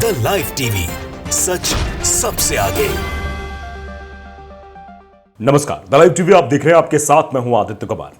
The live TV, सच सबसे आगे। नमस्कार, द लाइव टीवी आप देख रहे हैं। आपके साथ मैं हूं आदित्य कुमार।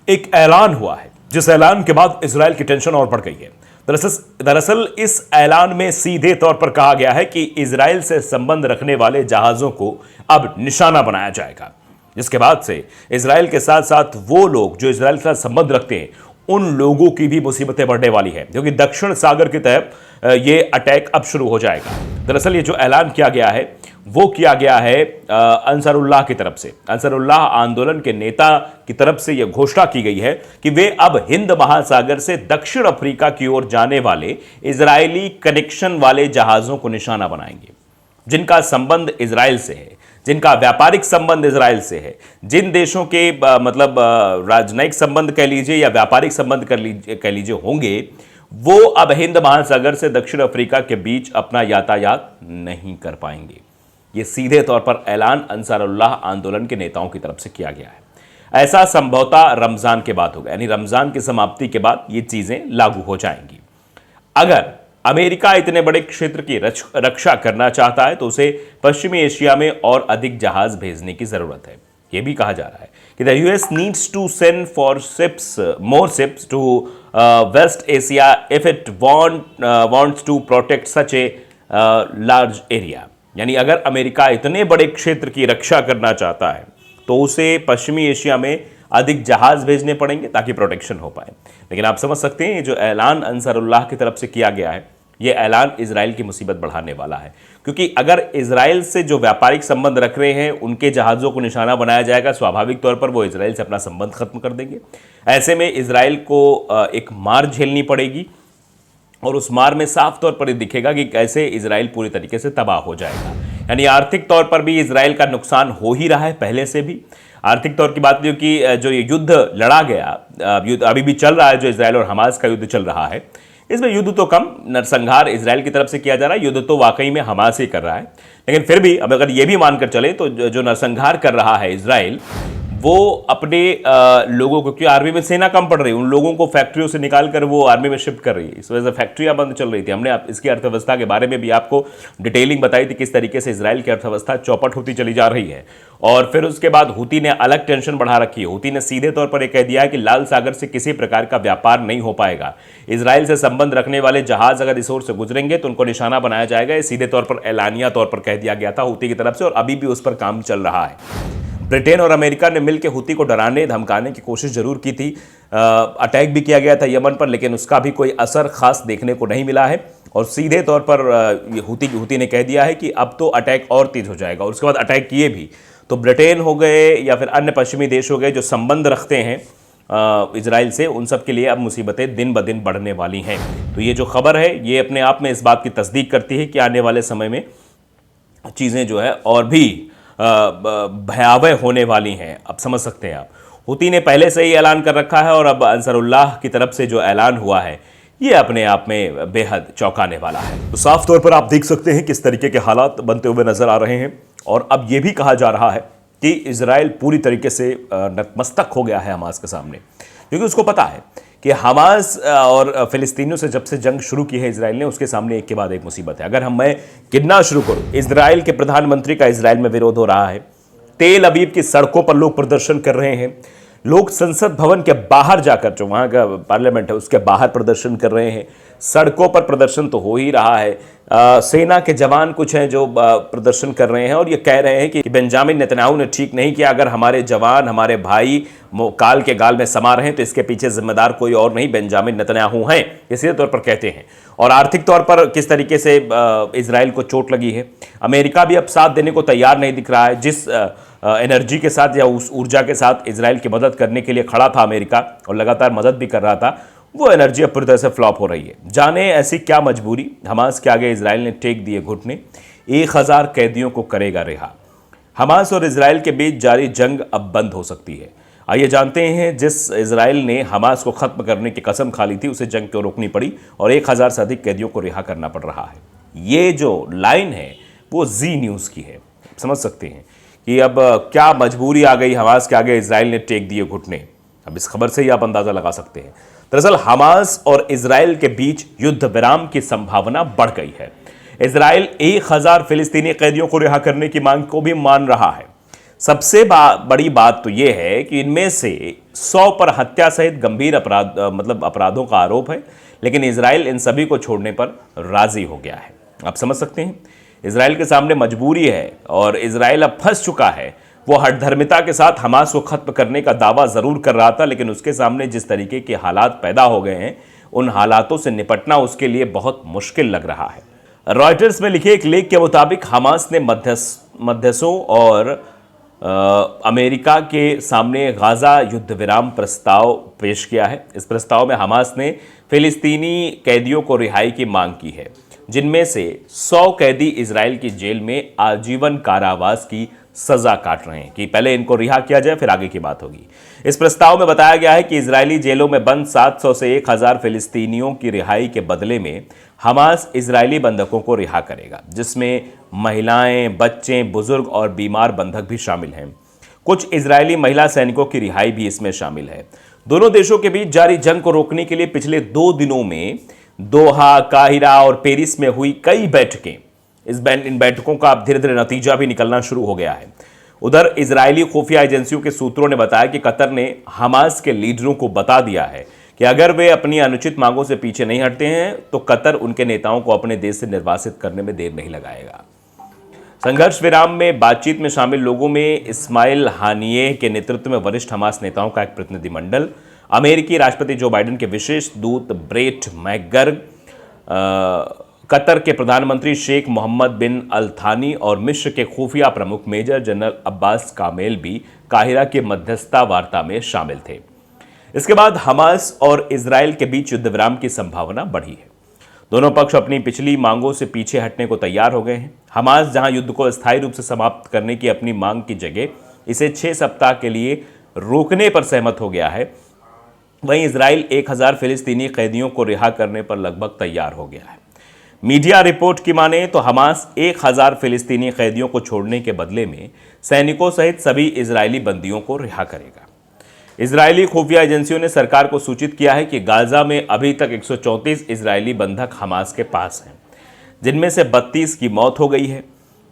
एक ऐलान हुआ है जिस ऐलान के बाद इजराइल की टेंशन और बढ़ गई है। दरअसल इस ऐलान में सीधे तौर पर कहा गया है कि इजराइल से संबंध रखने वाले जहाजों को अब निशाना बनाया जाएगा, जिसके बाद से इजराइल के साथ साथ वो लोग जो इजराइल के साथ संबंध रखते हैं उन लोगों की भी मुसीबतें बढ़ने वाली है, क्योंकि दक्षिण सागर की तरफ ये अटैक अब शुरू हो जाएगा। दरअसल ये जो ऐलान किया गया है वो किया गया है अंसारुल्लाह की तरफ से। अंसारुल्लाह आंदोलन के नेता की तरफ से यह घोषणा की गई है कि वे अब हिंद महासागर से दक्षिण अफ्रीका की ओर जाने वाले इजरायली कनेक्शन वाले जहाजों को निशाना बनाएंगे, जिनका संबंध इजराइल से है, जिनका व्यापारिक संबंध इजराइल से है, जिन देशों के राजनयिक संबंध कह लीजिए या व्यापारिक संबंध कह लीजिए होंगे, वो अब हिंद महासागर से दक्षिण अफ्रीका के बीच अपना यातायात नहीं कर पाएंगे। ये सीधे तौर पर ऐलान अंसारुल्लाह आंदोलन के नेताओं की तरफ से किया गया है। ऐसा संभवतः रमजान के बाद होगा, यानी रमजान की समाप्ति के बाद ये चीजें लागू हो जाएंगी। अगर अमेरिका इतने बड़े क्षेत्र की रक्षा करना चाहता है तो उसे पश्चिमी एशिया में और अधिक जहाज भेजने की जरूरत है। यह भी कहा जा रहा है कि the US needs to send more ships to West Asia if it wants to protect such a large area. यानी अगर अमेरिका इतने बड़े क्षेत्र की रक्षा करना चाहता है तो उसे पश्चिमी एशिया में अधिक जहाज भेजने पड़ेंगे ताकि प्रोटेक्शन हो पाए। लेकिन आप समझ सकते हैं ये जो ऐलान अंसारुल्लाह की तरफ से किया गया है, ये ऐलान इजराइल की मुसीबत बढ़ाने वाला है, क्योंकि अगर इजराइल से जो व्यापारिक संबंध रख रहे हैं उनके जहाज़ों को निशाना बनाया जाएगा, स्वाभाविक तौर पर वो इजराइल से अपना संबंध खत्म कर देंगे। ऐसे में इजराइल को एक मार झेलनी पड़ेगी और उस मार में साफ तौर पर दिखेगा कि कैसे इजराइल पूरी तरीके से तबाह हो जाएगा। यानी आर्थिक तौर पर भी इजराइल का नुकसान हो ही रहा है पहले से भी। आर्थिक तौर की बात जो कि जो ये युद्ध लड़ा गया, युद्ध अभी भी चल रहा है, जो इजराइल और हमास का युद्ध चल रहा है, इसमें युद्ध तो कम नरसंहार इजराइल की तरफ से किया जा रहा है, युद्ध तो वाकई में हमास ही कर रहा है। लेकिन फिर भी अब अगर ये भी मानकर चले तो जो नरसंहार कर रहा है इजराइल, वो अपने लोगों को, क्योंकि आर्मी में सेना कम पड़ रही है, उन लोगों को फैक्ट्रियों से निकाल कर वो आर्मी में शिफ्ट कर रही है। इस वजह से फैक्ट्रियां बंद चल रही थी। हमने इसकी अर्थव्यवस्था के बारे में भी आपको डिटेलिंग बताई थी, किस तरीके से इजराइल की अर्थव्यवस्था चौपट होती चली जा रही है। और फिर उसके बाद हूती ने अलग टेंशन बढ़ा रखी है। हूती ने सीधे तौर पर यह कह दिया है कि लाल सागर से किसी प्रकार का व्यापार नहीं हो पाएगा। इजराइल से संबंध रखने वाले जहाज अगर इस ओर से गुजरेंगे तो उनको निशाना बनाया जाएगा। ये सीधे तौर पर ऐलानिया तौर पर कह दिया गया था हूती की तरफ से, और अभी भी उस पर काम चल रहा है। ब्रिटेन और अमेरिका ने मिलकर हूती को डराने धमकाने की कोशिश जरूर की थी। अटैक भी किया गया था यमन पर, लेकिन उसका भी कोई असर खास देखने को नहीं मिला है। और सीधे तौर पर हूती ने कह दिया है कि अब तो अटैक और तेज हो जाएगा। और उसके बाद अटैक किए भी तो ब्रिटेन हो गए या फिर अन्य पश्चिमी देश हो गए जो संबंध रखते हैं इजराइल से, उन सब के लिए अब मुसीबतें दिन ब दिन बढ़ने वाली हैं। तो ये जो खबर है ये अपने आप में इस बात की तस्दीक करती है कि आने वाले समय में चीज़ें जो है और भी भयावह होने वाली हैं। अब समझ सकते हैं आप, हूती ने पहले से ही ऐलान कर रखा है और अब अंसारुल्लाह की तरफ से जो ऐलान हुआ है ये अपने आप में बेहद चौंकाने वाला है। तो साफ तौर पर आप देख सकते हैं किस तरीके के हालात बनते हुए नजर आ रहे हैं। और अब ये भी कहा जा रहा है कि इजराइल पूरी तरीके से नतमस्तक हो गया है हमास के सामने, क्योंकि उसको पता है कि हमास और फिलिस्तीनियों से जब से जंग शुरू की है इजराइल ने, उसके सामने एक के बाद एक मुसीबत है। अगर मैं गिनना शुरू करूं, इजराइल के प्रधानमंत्री का इजराइल में विरोध हो रहा है, तेल अवीव की सड़कों पर लोग प्रदर्शन कर रहे हैं, लोग संसद भवन के बाहर जाकर, जो वहाँ का पार्लियामेंट है उसके बाहर प्रदर्शन कर रहे हैं, सड़कों पर प्रदर्शन तो हो ही रहा है। सेना के जवान कुछ हैं जो प्रदर्शन कर रहे हैं और ये कह रहे हैं कि बेंजामिन नेतन्याहू ने ठीक नहीं किया। अगर हमारे जवान, हमारे भाई काल के गाल में समा रहे हैं तो इसके पीछे जिम्मेदार कोई और नहीं, बेंजामिन नेतन्याहू हैं, ये सीधे तौर पर कहते हैं। और आर्थिक तौर पर किस तरीके से इजराइल को चोट लगी है। अमेरिका भी अब साथ देने को तैयार नहीं दिख रहा है। जिस एनर्जी के साथ या उस ऊर्जा के साथ इजराइल की मदद करने के लिए खड़ा था अमेरिका और लगातार मदद भी कर रहा था, वो एनर्जी अब पूरी तरह से फ्लॉप हो रही है। जाने ऐसी क्या मजबूरी, हमास के आगे इजराइल ने टेक दिए घुटने, 1000 कैदियों को करेगा रिहा। हमास और इजराइल के बीच जारी जंग अब बंद हो सकती है। आइए जानते हैं, जिस इजराइल ने हमास को खत्म करने की कसम खा ली थी उसे जंग क्यों रोकनी पड़ी और 1000 से अधिक कैदियों को रिहा करना पड़ रहा है। ये जो लाइन है वो जी न्यूज़ की है। समझ सकते हैं कि अब क्या मजबूरी आ गई हमास के आगे, इजराइल ने टेक दिए घुटने। अब इस खबर से ही आप अंदाजा लगा सकते हैं। दरअसल हमास और इजराइल के बीच युद्ध विराम की संभावना बढ़ गई है। इजराइल 1000 फिलिस्तीनी कैदियों को रिहा करने की मांग को भी मान रहा है। सबसे बड़ी बात तो यह है कि इनमें से 100 पर हत्या सहित गंभीर अपराधों का आरोप है, लेकिन इजराइल इन सभी को छोड़ने पर राजी हो गया है। आप समझ सकते हैं, इजराइल के सामने मजबूरी है और इजराइल अब फंस चुका है। वो हठधर्मिता के साथ हमास को खत्म करने का दावा जरूर कर रहा था, लेकिन उसके सामने जिस तरीके के हालात पैदा हो गए हैं, उन हालातों से निपटना उसके लिए बहुत मुश्किल लग रहा है। रॉयटर्स में लिखे एक लेख के मुताबिक हमास ने मध्यस्थों और अमेरिका के सामने गाजा युद्ध विराम प्रस्ताव पेश किया है। इस प्रस्ताव में हमास ने फिलिस्तीनी कैदियों को रिहाई की मांग की है, जिनमें से 100 कैदी इजराइल की जेल में आजीवन कारावास की सजा काट रहे हैं कि पहले इनको रिहा किया जाए, फिर आगे की बात होगी। इस प्रस्ताव में बताया गया है कि इजरायली जेलों में बंद 700 से 1000 फिलिस्तीनियों की रिहाई के बदले में हमास इजरायली बंधकों को रिहा करेगा, जिसमें महिलाएं, बच्चे, बुजुर्ग और बीमार बंधक भी शामिल हैं। कुछ इजरायली महिला सैनिकों की रिहाई भी इसमें शामिल है। दोनों देशों के बीच जारी जंग को रोकने के लिए पिछले 2 दिनों में दोहा, काहिरा और पेरिस में हुई कई बैठकें, इन बैठकों का अब धीरे धीरे नतीजा भी निकलना शुरू हो गया है। उधर इजरायली खुफिया एजेंसियों के सूत्रों ने बताया कि कतर ने हमास के लीडरों को बता दिया है कि अगर वे अपनी अनुचित मांगों से पीछे नहीं हटते हैं तो कतर उनके नेताओं को अपने देश से निर्वासित करने में देर नहीं लगाएगा। संघर्ष विराम में बातचीत में शामिल लोगों में इस्माइल हानिये के नेतृत्व में वरिष्ठ हमास नेताओं का एक प्रतिनिधिमंडल, अमेरिकी राष्ट्रपति जो बाइडेन के विशेष दूत ब्रेट मैकगर्ग, कतर के प्रधानमंत्री शेख मोहम्मद बिन अल थानी और मिस्र के खुफिया प्रमुख मेजर जनरल अब्बास कामेल भी काहिरा के मध्यस्थता वार्ता में शामिल थे। इसके बाद हमास और इजराइल के बीच युद्ध विराम की संभावना बढ़ी है। दोनों पक्ष अपनी पिछली मांगों से पीछे हटने को तैयार हो गए हैं। हमास जहां युद्ध को अस्थायी रूप से समाप्त करने की अपनी मांग की जगह इसे 6 सप्ताह के लिए रोकने पर सहमत हो गया है, वहीं इजराइल 1000 फिलिस्तीनी कैदियों को रिहा करने पर लगभग तैयार हो गया है। मीडिया रिपोर्ट की माने तो हमास 1000 फिलिस्तीनी कैदियों को छोड़ने के बदले में सैनिकों सहित सभी इजरायली बंदियों को रिहा करेगा। इजरायली खुफिया एजेंसियों ने सरकार को सूचित किया है कि गाजा में अभी तक 134 इजरायली बंधक हमास के पास हैं, जिनमें से 32 की मौत हो गई है।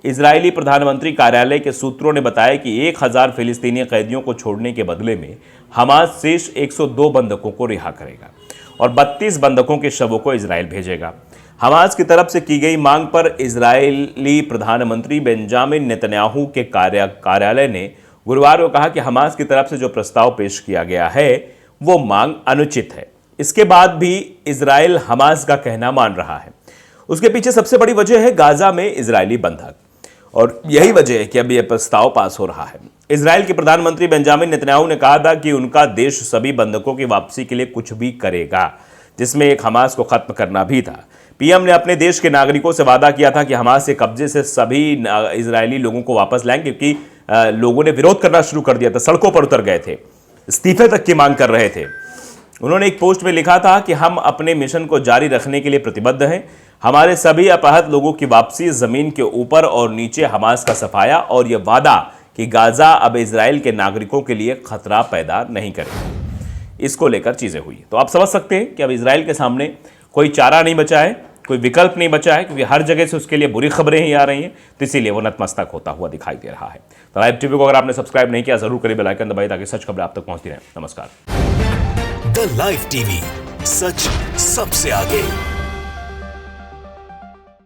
इजरायली प्रधानमंत्री कार्यालय के सूत्रों ने बताया कि 1000 फिलिस्तीनी कैदियों को छोड़ने के बदले में हमास शेष 102 बंधकों को रिहा करेगा और 32 बंधकों के शवों को इजराइल भेजेगा। हमास की तरफ से की गई मांग पर इजरायली प्रधानमंत्री बेंजामिन नेतन्याहू के कार्यालय ने गुरुवार को कहा कि हमास की तरफ से जो प्रस्ताव पेश किया गया है वो मांग अनुचित है। इसके बाद भी इजराइल हमास का कहना मान रहा है। उसके पीछे सबसे बड़ी वजह है गाजा में इजरायली बंधक, और यही वजह है कि अब यह प्रस्ताव पास हो रहा है। इजराइल के प्रधानमंत्री बेंजामिन नेतन्याहू ने कहा था कि उनका देश सभी बंधकों की वापसी के लिए कुछ भी करेगा, जिसमें एक हमास को खत्म करना भी था। पीएम ने अपने देश के नागरिकों से वादा किया था कि हमास के कब्जे से सभी इजरायली लोगों को वापस लाएंगे, क्योंकि लोगों ने विरोध करना शुरू कर दिया था, सड़कों पर उतर गए थे, इस्तीफे तक की मांग कर रहे थे। उन्होंने एक पोस्ट में लिखा था कि हम अपने मिशन को जारी रखने के लिए प्रतिबद्ध हैं। हमारे सभी अपहत लोगों की वापसी, जमीन के ऊपर और नीचे हमास का सफाया और यह वादा कि गाजा अब इजराइल के नागरिकों के लिए खतरा पैदा नहीं करेगा। इसको लेकर चीजें हुई। तो आप समझ सकते हैं कि अब इजराइल के सामने कोई चारा नहीं बचा है, कोई विकल्प नहीं बचा है, क्योंकि हर जगह से उसके लिए बुरी खबरें ही आ रही हैं, तो इसीलिए वो नतमस्तक होता हुआ दिखाई दे रहा है। तो लाइव टीवी को अगर आपने सब्सक्राइब नहीं किया, जरूर करिए, बेल आइकन दबाइए ताकि सच खबरें आप तक पहुंचती रहें। नमस्कार। द लाइव टीवी, सच सबसे आगे।